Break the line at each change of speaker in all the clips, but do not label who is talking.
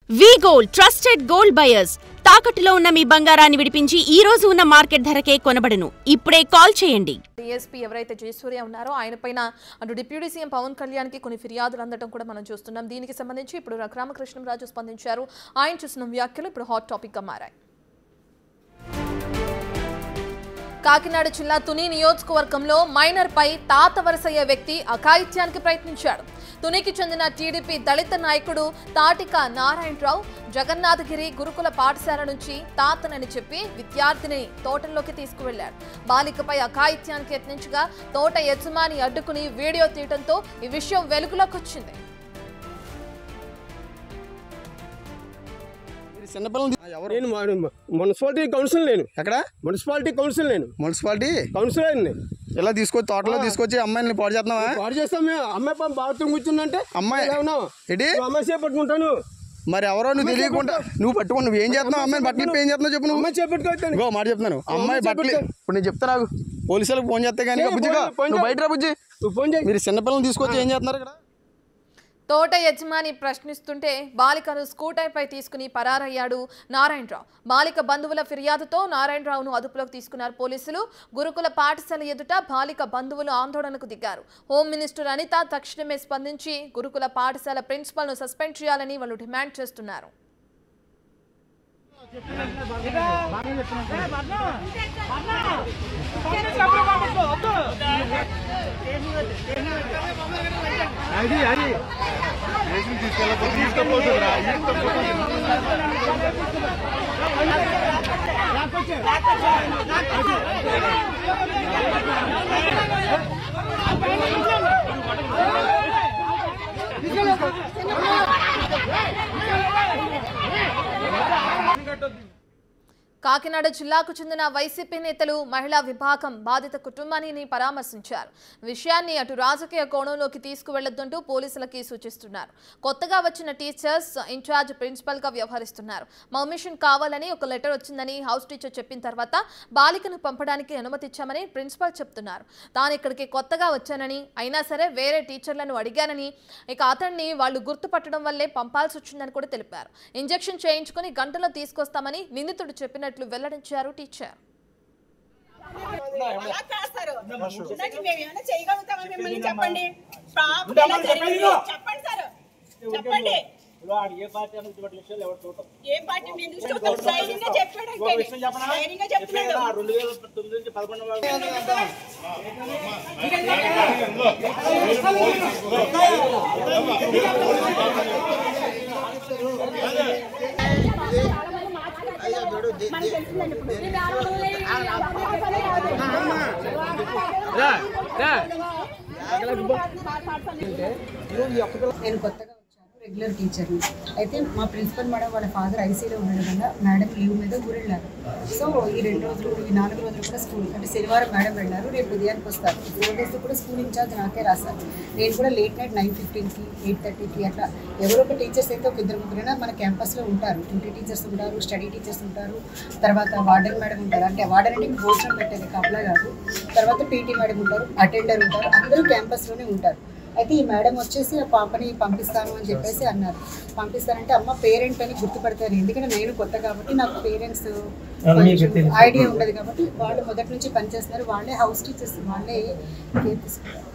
వి gold trusted gold buyers తాకట్టులో ఉన్న మీ బంగారాన్ని విడిపించి ఈ రోజు ఉన్న మార్కెట్ ధరకే కొనబడును. ఇప్పుడే కాల్ చేయండి.
డీఎస్పీ ఎవరైతే జయసూర్య ఉన్నారో ఆయన పైన అటు డిప్యూటీ సీఎం పవన్ కళ్యాణ్ కి కొన్ని ఫిర్యాదులు అందడం కూడా మనం చూస్తున్నాం. దీనికి సంబంధించి ఇప్పుడు రఘురామకృష్ణంరాజు స్పందించారు. ఆయన చేసిన వ్యాఖ్యలు ఇప్పుడు హాట్ టాపిక్ గా మారాయి. కాకినాడ జిల్లా తుని నియోజకవర్గంలో మైనర్ పై తాత వరసయ్యే వ్యక్తి అఘాయిత్యానికి ప్రయత్నించాడు. తునికి చెందిన టీడీపీ దళిత నాయకుడు తాటిక నారాయణరావు జగన్నాథగిరి గురుకుల పాఠశాల నుంచి తాతనని చెప్పి విద్యార్థిని తోటల్లోకి తీసుకువెళ్లాడు. బాలికపై అఘాయిత్యానికి యత్నించగా తోట యజమాని అడ్డుకుని వీడియో తీయడంతో ఈ విషయం వెలుగులోకి వచ్చింది.
మున్సిపాలిటీ కౌన్సిల్ నేను ఎక్కడ మున్సిపాలిటీ కౌన్సిల్ నేను మున్సిపాలిటీ కౌన్సిలర్ ఇలా తీసుకొచ్చి తోటలో తీసుకొచ్చి అమ్మాయిని పాడు చేస్తున్నావా? పాడు చేస్తాం మేము. అమ్మాయి బాత్రూమ్ కూర్చుందంటే అమ్మాయి ఏంటి అమ్మాయి చేపట్టుకుంటాను. మరి ఎవరో నువ్వు తెలియకుండా నువ్వు పట్టుకుని నువ్వు ఏం చేస్తున్నావు? అమ్మాయిని బట్టలు ఏం చేస్తున్నావు చెప్పు. నువ్వు అమ్మాయి చేపట్టుకోవచ్చు. మాట చెప్తున్నాను అమ్మాయి బట్టలు ఇప్పుడు నేను చెప్తా. నాకు పోలీసులకు ఫోన్ చేస్తే కానీ బుజ్జిగా నువ్వు బయట రా బుజ్జి. ఫోన్ చేయి. మీరు చిన్నపిల్లలు తీసుకొచ్చి ఏం చేస్తున్నారు ఇక్కడ?
తోట యజమాని ప్రశ్నిస్తుంటే బాలికను స్కూటర్పై తీసుకుని పరారయ్యాడు నారాయణరావు. బాలిక బంధువుల ఫిర్యాదుతో నారాయణరావును అదుపులోకి తీసుకున్నారు పోలీసులు. గురుకుల పాఠశాల ఎదుట బాలిక బంధువులు ఆందోళనకు దిగారు. హోమ్ మినిస్టర్ అనిత తక్షణమే స్పందించి గురుకుల పాఠశాల ప్రిన్సిపల్ను సస్పెండ్ చేయాలని వాళ్ళు డిమాండ్ చేస్తున్నారు. కాకినాడ జిల్లాకు చెందిన వైసీపీ నేతలు మహిళా విభాగం బాధిత కుటుంబాన్ని పరామర్శించారు. విషయాన్ని అటు రాజకీయ కోణంలోకి తీసుకువెళ్లొద్దంటూ పోలీసులకి సూచిస్తున్నారు. కొత్తగా వచ్చిన టీచర్స్ ఇన్ఛార్జ్ ప్రిన్సిపల్ గా వ్యవహరిస్తున్నారు. పర్మిషన్ కావాలని ఒక లెటర్ వచ్చిందని హౌస్ టీచర్ చెప్పిన తర్వాత బాలికను పంపడానికి అనుమతిచ్చామని ప్రిన్సిపల్ చెప్తున్నారు. తాను ఇక్కడికి కొత్తగా వచ్చానని అయినా సరే వేరే టీచర్లను అడిగానని ఇక అతన్ని వాళ్ళు గుర్తుపట్టడం వల్లే పంపాల్సి వచ్చిందని కూడా తెలిపారు. ఇంజెక్షన్ చేయించుకుని గంటలో తీసుకొస్తామని నిందితుడు చెప్పినట్లు వెల్లడించారు టీచర్.
నేను కొత్తగా వచ్చాను, రెగ్యులర్ టీచర్ని. అయితే మా ప్రిన్సిపల్ మేడం వాళ్ళ ఫాదర్ ఐసీలో ఉండడం వల్ల మేడం లీవ్ మీద ఊరెళ్ళారు. సో ఈ 2 రోజులు ఈ 4 రోజులు కూడా స్కూల్ అంటే శనివారం మేడం వెళ్ళారు, రేపు ఉదయానికి వస్తారు. 4 డేస్ కూడా స్కూల్ ఇన్ఛార్జ్ నాకే రాశారు. నేను కూడా లేట్ నైట్ 9:15కి 8:30కి అట్లా ఎవరో ఒక టీచర్స్ అయితే ఒక 2-3 మన క్యాంపస్లో ఉంటారు. డ్యూటీ టీచర్స్ ఉంటారు, స్టడీ టీచర్స్ ఉంటారు, తర్వాత వార్డెన్ మేడం ఉంటారు. అంటే వార్డెన్ అంటే భోజనం పెట్టేది కాపలా కాదు. తర్వాత పీటీ మేడం ఉంటారు, అటెండర్ ఉంటారు, అందరూ క్యాంపస్లోనే ఉంటారు. అయితే ఈ మేడం వచ్చేసి ఆ పాపని పంపిస్తాను అని చెప్పేసి అన్నారు. పంపిస్తానంటే అమ్మ పేరెంట్ అని గుర్తుపడతాను, ఎందుకంటే నేను కొత్త కాబట్టి నాకు పేరెంట్స్ ఐడియా ఉండదు కాబట్టి వాళ్ళు మొదటి నుంచి పనిచేస్తున్నారు. వాళ్ళే హౌస్ టీచర్స్, వాళ్ళే కేర్ తీసుకుంటారు.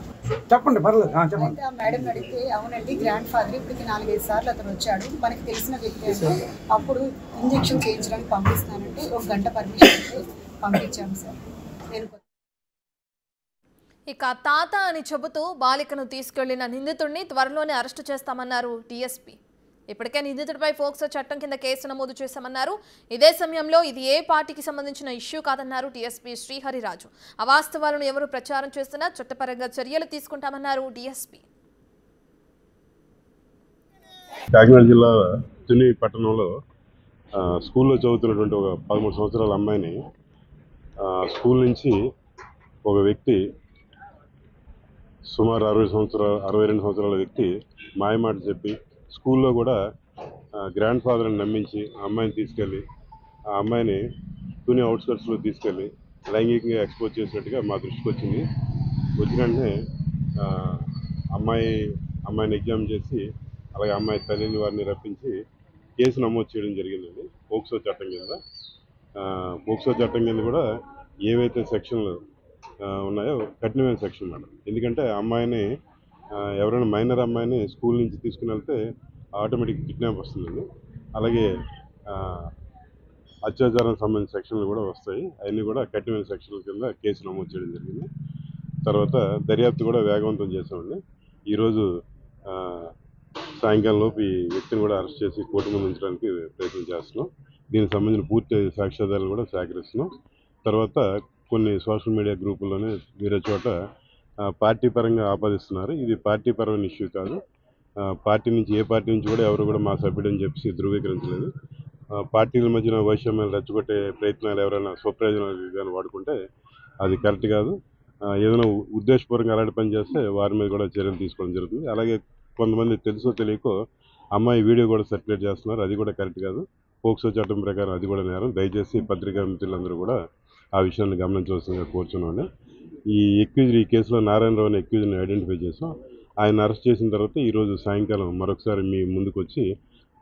చెప్పండి పర్లేదు.
అయితే ఆ మేడం అడిగితే అవునండి గ్రాండ్ ఫాదర్ ఇప్పటికి 4-5 సార్లు అతను వచ్చాడు, మనకి తెలిసిన వ్యక్తి అంటే అప్పుడు ఇంజెక్షన్ చేయించడానికి పంపిస్తానంటే 1 గంట పర్మిషన్ అయితే పంపించాము సార్. నేను
ఇక తాత అని చెబుతూ బాలికను తీసుకెళ్లిన నిందితుడిని త్వరలోనే అరెస్టు చేస్తామన్నారు డీఎస్పీ. ఇప్పటికే నిందితుడిపై పోక్సో చట్టం కింద కేసు నమోదు చేశామన్నారు. ఇదే సమయంలో ఇది ఏ పార్టీకి సంబంధించిన ఇష్యూ కాదన్నారు డీఎస్పీ శ్రీహరిరాజు. అవాస్తవాలను ఎవరు ప్రచారం చేస్తున్నా చట్టపరంగా చర్యలు తీసుకుంటామన్నారు డీఎస్పీ.
కాకినాడ జిల్లా తుని పట్టణంలో స్కూల్లో చదువుతున్నటువంటి ఒక 13 సంవత్సరాల అమ్మాయిని స్కూల్ నుంచి ఒక వ్యక్తి సుమారు 62 సంవత్సరాల వ్యక్తి మాయమాట చెప్పి స్కూల్లో కూడా గ్రాండ్ ఫాదర్ని నమ్మించి ఆ అమ్మాయిని తీసుకెళ్ళి ఆ అమ్మాయిని తుని అవుట్స్కట్స్లో తీసుకెళ్ళి లైంగికంగా ఎక్స్పోజ్ చేసినట్టుగా మా దృష్టికి వచ్చింది. వచ్చిన వెంటనే అమ్మాయిని ఎగ్జామ్ చేసి అలాగే అమ్మాయి తల్లిని వారిని రప్పించి కేసు నమోదు చేయడం జరిగిందండి పోక్సో చట్టం కింద. పోక్సో చట్టం కింద కూడా ఏవైతే సెక్షన్లు ఉన్నాయో కఠినమైన సెక్షన్ మేడం. ఎందుకంటే అమ్మాయిని ఎవరైనా మైనర్ అమ్మాయిని స్కూల్ నుంచి తీసుకుని వెళ్తే ఆటోమేటిక్ కిడ్నాప్ వస్తుందండి. అలాగే అత్యాచారానికి సంబంధించిన సెక్షన్లు కూడా వస్తాయి. అవన్నీ కూడా కఠినమైన సెక్షన్ల కింద కేసు నమోదు చేయడం జరిగింది. తర్వాత దర్యాప్తు కూడా వేగవంతం చేసామండి. ఈరోజు సాయంకాలం లోపు ఈ వ్యక్తిని కూడా అరెస్ట్ చేసి కోర్టు ముందు ఉంచడానికి ప్రయత్నం చేస్తున్నాం. దీనికి సంబంధించిన పూర్తి సాక్ష్యాధారాలు కూడా సేకరిస్తున్నాం. తర్వాత కొన్ని సోషల్ మీడియా గ్రూపుల్లోనే వేరే చోట పార్టీ పరంగా ఆపాదిస్తున్నారు. ఇది పార్టీ పరమైన ఇష్యూ కాదు. పార్టీ నుంచి ఏ పార్టీ నుంచి కూడా ఎవరు కూడా మా సభ్యుడని చెప్పి ధృవీకరించలేదు. పార్టీల మధ్యన వైషమ్యాలు రెచ్చగొట్టే ప్రయత్నాలు ఎవరైనా స్వప్రయోజనాలు వాడుకుంటే అది కరెక్ట్ కాదు. ఏదైనా ఉద్దేశపూర్వకంగా అలాంటి పని చేస్తే వారి మీద కూడా చర్యలు తీసుకోవడం జరుగుతుంది. అలాగే కొంతమంది తెలుసో తెలియకో అమ్మాయి వీడియో కూడా సర్క్యులేట్ చేస్తున్నారు. అది కూడా కరెక్ట్ కాదు. పోక్సో చట్టం ప్రకారం అది కూడా నేరం. దయచేసి పత్రికా మిత్రులందరూ కూడా ఆ విషయాన్ని గమనించవలసిందిగా కోరుచున్నాను. ఈ కేసులో నారాయణరావు అనే అక్యూజ్ని ఐడెంటిఫై చేసాం. ఆయన అరెస్ట్ చేసిన తర్వాత ఈరోజు సాయంకాలం మరొకసారి మీ ముందుకు వచ్చి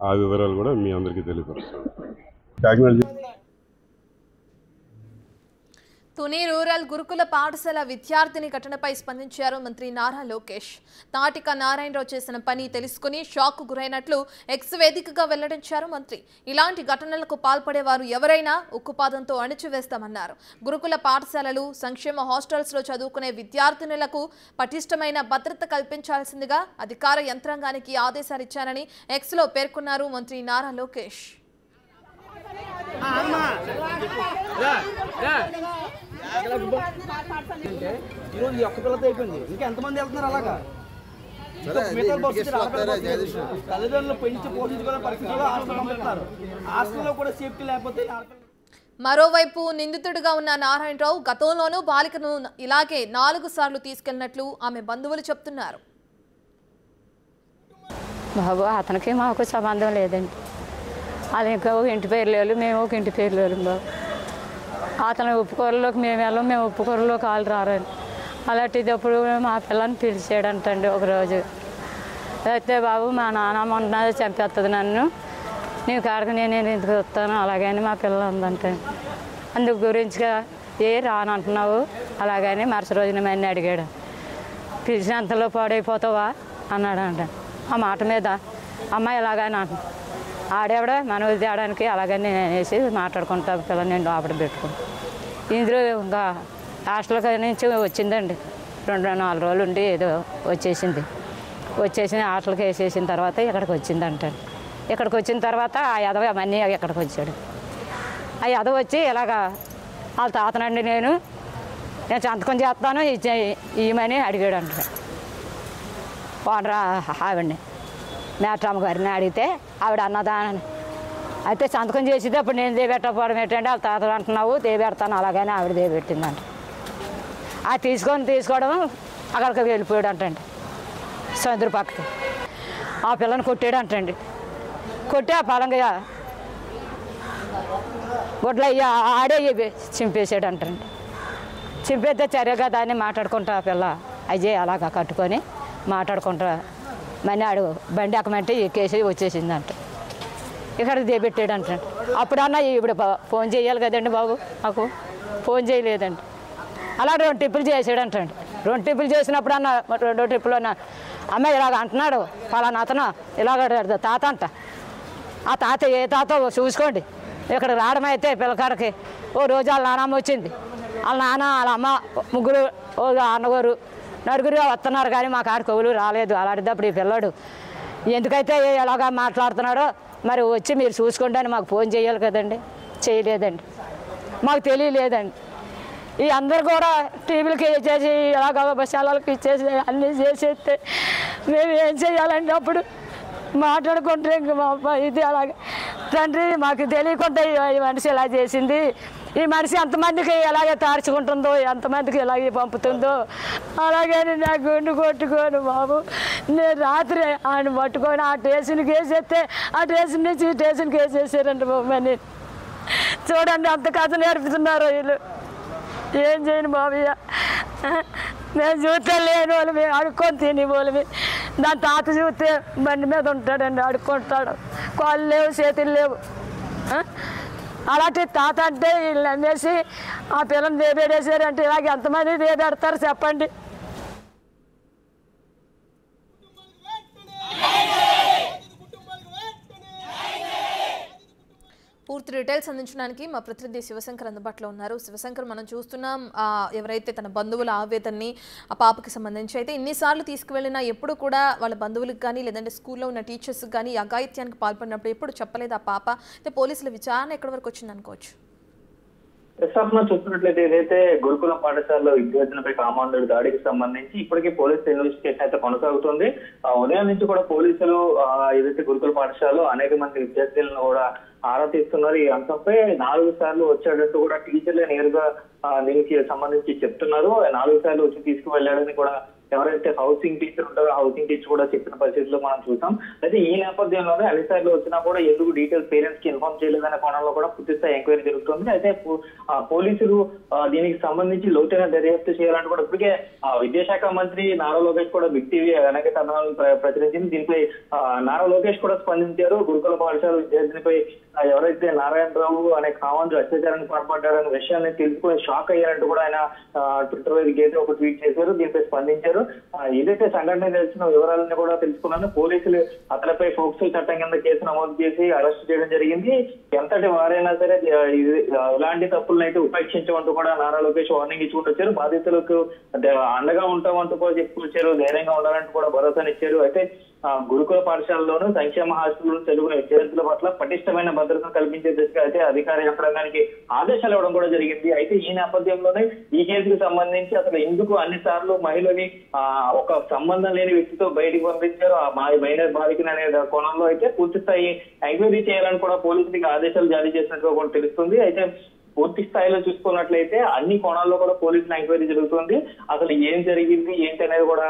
ఆ వివరాలు కూడా మీ అందరికీ తెలియపరుస్తాం. కాకినాడ
తుని రూరల్ గురుకుల పాఠశాల విద్యార్థిని ఘటనపై స్పందించారు మంత్రి నారా లోకేష్. తాటిక నారాయణరావు చేసిన పని తెలుసుకుని షాక్ గురైనట్లు ఎక్స్ వేదికగా వెల్లడించారు మంత్రి. ఇలాంటి ఘటనలకు పాల్పడేవారు ఎవరైనా ఉక్కుపాదంతో అణిచివేస్తామన్నారు. గురుకుల పాఠశాలలు, సంక్షేమ హాస్టల్స్లో చదువుకునే విద్యార్థినులకు పటిష్టమైన భద్రత కల్పించాల్సిందిగా అధికార యంత్రాంగానికి ఆదేశాలిచ్చారని ఎక్స్లో పేర్కొన్నారు మంత్రి నారా లోకేష్.
ఈరోజు ఒక్క పిల్లతో అయిపోయింది. ఇంకా ఎంతమంది వెళ్తున్నారు అలాగా? తల్లిదండ్రులు పెంచి పోషించుకునే పరిస్థితుల్లో హాస్టల్ పంపిస్తున్నారు. హాస్టల్లో కూడా సేఫ్టీ లేకపోతే
మరోవైపు నిందితుడిగా ఉన్న నారాయణరావు గతంలోనూ బాలికను ఇలాగే 4 సార్లు తీసుకెళ్లినట్లు ఆమె బంధువులు చెప్తున్నారు.
బాబు అతనికి మాకు సంబంధం లేదండి. అది ఇంకా ఒక ఇంటి పేరు లేదు, మేము ఒక ఇంటి పేరు లేదు బాబు. అతను ఉప్పుకూరలోకి మేము వెళ్ళాం, మేము ఉప్పుకూరలోకి వాళ్ళు రారండి. అలాంటిది అప్పుడు మా పిల్లని పిలిచాడంటండి ఒకరోజు. అయితే బాబు మా నాన్న మొన్న చంపేస్తుంది నన్ను, నీ కాడకు నేను ఎందుకు వస్తాను అలాగని మా పిల్ల ఉందంటే, అందుకు గురించిగా రానంటున్నావు అలాగని మరుసటి రోజున మన్ని అడిగాడు. పిలిచినంతలో పాడైపోతావా అన్నాడంట. ఆ మాట మీద అమ్మాయి ఇలాగని అంటున్నాను. ఆడేవిడ మన తేడానికి అలాగని నేను అనేసి మాట్లాడుకుంటా పిల్లలు నేను లోపల పెట్టుకుంటాను. ఇందులో ఇంకా హాస్టల్ నుంచి వచ్చిందండి. 2-4 రోజులు ఉండి ఏదో వచ్చేసింది. హాస్టల్కి వేసేసిన తర్వాత ఇక్కడికి వచ్చిందంట. ఇక్కడికి వచ్చిన తర్వాత ఆ యదవ మనీ ఇక్కడికి వచ్చాడు. ఆ యదవ వచ్చి ఇలాగా వాళ్ళ తాతనండి నేను సంతకం చేస్తాను ఇవ్వమని అడిగాడు అంట. వాడరా ఆవిడని మేట్రమ్మ గారిని అడిగితే ఆవిడ అన్నదానని అయితే సంతకం చేసేది అప్పుడు నేను దేబెట్టకపోవడం ఏంటంటే వాళ్ళ తాతలు అంటున్నావు దేబెడతాను అలాగని ఆవిడ దేబెట్టిందంట. అది తీసుకోవడం అక్కడికి వెళ్ళిపోయాడు అంటండి సముద్ర పక్కకి. ఆ పిల్లని కొట్టాడు అంటండి. కొట్టి ఆ పలంగా గుడ్ల ఆడే చింపేసాడు అంటండి. చింపేస్తే చర్యగా దాన్ని మాట్లాడుకుంటా ఆ పిల్ల అజయ్ అలాగా కట్టుకొని మాట్లాడుకుంటా మనీ ఆడు బండి ఎక్కమంటే ఎక్కేసి వచ్చేసిందంట. ఇక్కడికి దేబెట్టాడు అంటండి. అప్పుడన్నా ఇప్పుడు ఫోన్ చేయాలి కదండి బాబు, మాకు ఫోన్ చేయలేదండి. అలా 2 ట్రిప్పులు చేసాడు అంటండి. 2 ట్రిప్పులు చేసినప్పుడు అన్న 2 ట్రిప్పులు అమ్మాయి ఇలాగ అంటున్నాడు పలానా అతను ఇలాగ తాత అంట. ఆ తాత ఏ తాత చూసుకోండి. ఇక్కడ రావడం అయితే పిల్లకాడికి ఓ రోజు వాళ్ళ నాన్నమ్మ వచ్చింది. వాళ్ళ నాన్న వాళ్ళ అమ్మ ముగ్గురు ఓ అన్నగారు నలుగురు వస్తున్నారు కానీ మా కాడికి కవులు రాలేదు. అలాంటిదప్పుడు ఈ పిల్లాడు ఎందుకైతే ఎలాగా మాట్లాడుతున్నాడో మరి వచ్చి మీరు చూసుకోండి అని మాకు ఫోన్ చేయాలి కదండి. చేయలేదండి, మాకు తెలియలేదండి. ఈ అందరు కూడా టీవీలకి ఇచ్చేసి ఎలాగ బస్సాలకి ఇచ్చేసి అన్నీ చేసేస్తే మేము ఏం చేయాలండి? అప్పుడు మాట్లాడుకుంటే ఇంక మా అబ్బాయి ఇది అలాగే తండ్రి మాకు తెలియకుండా ఈ మనిషి ఇలా చేసింది, ఈ మనిషి ఎంతమందికి ఎలాగే తార్చుకుంటుందో ఎంతమందికి ఎలాగే పంపుతుందో అలాగని నా గుండు కొట్టుకోను బాబు. నేను రాత్రి ఆయన పట్టుకొని ఆ స్టేషన్కి వేసేస్తే ఆ స్టేషన్ నుంచి ఈ స్టేషన్కి వేసేసారండి బాబు. అని చూడండి అంత కథ నేర్పుతున్నారు వీళ్ళు. ఏం చేయను బాబయ్య, మేము చూస్తే లేని వాళ్ళు మేము అడుక్కొని తిని వాళ్ళమి దాని తాత చూస్తే బండి మీద ఉంటాడండి, ఆడుకుంటాడు, కాళ్ళు లేవు చేతులు లేవు. అలాంటి తాత అంటే వీళ్ళు నమ్మేసి ఆ పిల్లని దేబేడేసారంటే ఇలాగ ఎంతమంది దేబెడతారు చెప్పండి.
పూర్తి డీటెయిల్స్ అందించడానికి మా ప్రతినిధి శివశంకర్ అందుబాటులో ఉన్నారు. శివశంకర్, మనం చూస్తున్నాం ఎవరైతే తన బంధువుల ఆవేదనని ఆ పాపకి సంబంధించి అయితే ఇన్నిసార్లు తీసుకువెళ్ళినా ఎప్పుడు కూడా వాళ్ళ బంధువులకు కానీ లేదంటే స్కూల్లో ఉన్న టీచర్స్కి కానీ అఘాయిత్యానికి పాల్పడినప్పుడు ఎప్పుడు చెప్పలేదు ఆ పాప. అయితే పోలీసుల విచారణ ఎక్కడి వరకు వచ్చింది అనుకోవచ్చు?
ప్రస్తుతం చూస్తున్నట్లయితే ఏదైతే గురుకుల పాఠశాలలో విద్యార్థులపై కామాంధుడి దాడికి సంబంధించి ఇప్పటికీ పోలీసు ఇన్వెస్టిగేషన్ అయితే కొనసాగుతుంది. ఉదయం నుంచి కూడా పోలీసులు ఏదైతే గురుకుల పాఠశాలలో అనేక మంది విద్యార్థులను కూడా ఆరా తీస్తున్నారు. ఈ అంశంపై 4 సార్లు వచ్చేటట్టు కూడా టీచర్లే నేరుగా దీనికి సంబంధించి చెప్తున్నారు. 4 సార్లు వచ్చి తీసుకువెళ్ళాడని కూడా ఎవరైతే హౌసింగ్ టీచర్ ఉంటారో హౌసింగ్ టీచర్ కూడా చెప్పిన పరిస్థితుల్లో మనం చూసాం. అయితే ఈ నేపథ్యంలోనే అన్నిసార్లు వచ్చినా కూడా ఎందుకు డీటెయిల్స్ పేరెంట్స్ కి ఇన్ఫార్మ్ చేయలేదనే కోణంలో కూడా పూర్తిస్థాయి ఎంక్వైరీ జరుగుతుంది. అయితే పోలీసులు దీనికి సంబంధించి లోతైన దర్యాప్తు చేయాలంటే కూడా ఇప్పటికే విద్యాశాఖ మంత్రి నారా లోకేష్ కూడా బిగ్ టీవీ అనేక కథనాలు ప్రచురించింది. దీనిపై నారా లోకేష్ కూడా స్పందించారు. గురుకుల పాఠశాల విద్యార్థినిపై ఎవరైతే నారాయణరావు అనే కామాంధుడు అత్యాచారానికి పాల్పడ్డారనే విషయాన్ని తెలుసుకుని షాక్ అయ్యారంటూ కూడా ఆయన ట్విట్టర్ వేదిక అయితే ఒక ట్వీట్ చేశారు. దీనిపై స్పందించారు. ఏదైతే సంఘటన తెలిసిన వివరాలను కూడా తెలుసుకున్నాను. పోలీసులు అతనిపై ఫోక్సో చట్టం కింద కేసు నమోదు చేసి అరెస్ట్ చేయడం జరిగింది. ఎంతటి వారైనా సరే ఇలాంటి తప్పులను అయితే ఉపేక్షించమంటూ కూడా నారా లోకేష్ వార్నింగ్ ఇచ్చుకుంటూ వచ్చారు. బాధితులకు అండగా ఉంటామంటూ కూడా చెప్పుకొచ్చారు. ధైర్యంగా ఉండాలంటూ కూడా భరోసానిచ్చారు. అయితే గురుకుల పాఠశాలలోనూ సంక్షేమ హాస్టల్లో చదువుకునే విద్యార్థుల పట్ల పటిష్టమైన భద్రతను కల్పించే దిశగా అయితే అధికార యంత్రాంగానికి ఆదేశాలు ఇవ్వడం కూడా జరిగింది. అయితే ఈ నేపథ్యంలోనే ఈ కేసుకు సంబంధించి అసలు ఎందుకు అన్ని సార్లు మహిళని ఒక సంబంధం లేని వ్యక్తితో బయటికి పంపించారు ఆ మైనర్ బాలికని అనే కోణంలో అయితే పూర్తి స్థాయి ఎంక్వైరీ చేయాలని కూడా పోలీసులకి ఆదేశాలు జారీ చేసినట్టుగా కూడా తెలుస్తుంది. అయితే పూర్తి స్థాయిలో చూసుకున్నట్లయితే అన్ని కోణాల్లో కూడా పోలీసుల ఎంక్వైరీ జరుగుతుంది. అసలు ఏం జరిగింది ఏంటి అనేది కూడా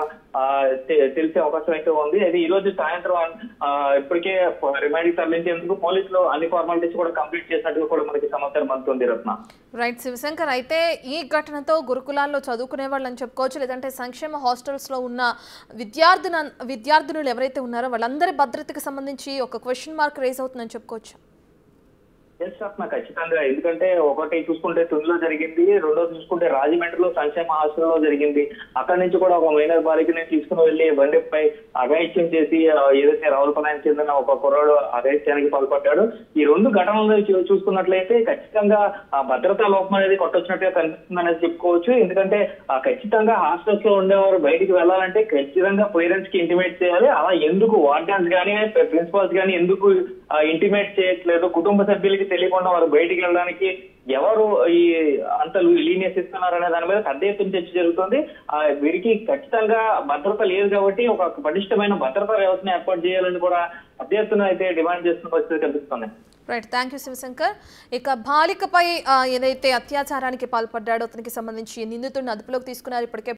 తెలిసే అవకాశం అయితే ఉంది. అయితే ఈ రోజు సాయంత్రం ఇప్పటికే రిమాండ్కి తరలించేందుకు పోలీసులు అన్ని ఫార్మాలిటీస్ కూడా కంప్లీట్ చేసినట్టుగా కూడా మనకి సమాచారం అందుతుంది. రత్న.
రైట్ శివశంకర్, అయితే ఈ ఘటనతో గురుకులాల్లో చదువుకునే వాళ్ళని చెప్పుకోవచ్చు, లేదంటే సంక్షేమ హాస్టల్స్ లో ఉన్న విద్యార్థినులు ఎవరైతే ఉన్నారో వాళ్ళందరి భద్రతకు సంబంధించి ఒక క్వశ్చన్ మార్క్ రేజ్ అవుతుందని చెప్పుకోవచ్చు.
ఖచ్చితంగా. ఎందుకంటే ఒకటి చూసుకుంటే తునిలో జరిగింది, రెండోది చూసుకుంటే రాజమండ్రిలో సంక్షేమ హాస్టల్లో జరిగింది. అక్కడి నుంచి కూడా ఒక మైనర్ బాలికని తీసుకుని వెళ్లి బండిపై అఘాయిత్యం చేసి ఏదైతే రావులపాలెంకి చెందిన ఒక కుర్రాడు అఘాయిత్యానికి పాల్పడ్డాడు. ఈ 2 ఘటనలు చూసుకున్నట్లయితే ఖచ్చితంగా భద్రతా లోపం అనేది కొట్టొచ్చినట్టుగా కనిపిస్తుంది అనేది చెప్పుకోవచ్చు. ఎందుకంటే ఖచ్చితంగా హాస్టల్స్ లో ఉండేవారు బయటికి వెళ్ళాలంటే ఖచ్చితంగా పేరెంట్స్ కి ఇంటిమేట్ చేయాలి. అలా ఎందుకు వార్డెన్స్ కానీ ప్రిన్సిపాల్స్ కానీ ఎందుకు ఇంటిమేట్ చేయట్లేదు? కుటుంబ సభ్యులకి తెలియకుండా వారు బయటికి వెళ్ళడానికి ఎవరు ఈ అంత లీనియస్ ఇస్తున్నారు అనే దాని మీద పెద్ద ఎత్తున చర్చ జరుగుతుంది. వీరికి ఖచ్చితంగా భద్రత లేదు కాబట్టి ఒక పటిష్టమైన భద్రతా వ్యవస్థను ఏర్పాటు చేయాలని కూడా పెద్ద ఎత్తున అయితే డిమాండ్ చేస్తున్న పరిస్థితి కనిపిస్తుంది.
Right, thank you Shivashankar. ఇక బాలికపై ఏదైతే అత్యాచారానికి పాల్పడ్డాడో అతనికి సంబంధించి నిందితుడిని అదుపులోకి తీసుకున్నారు. ఇప్పటికే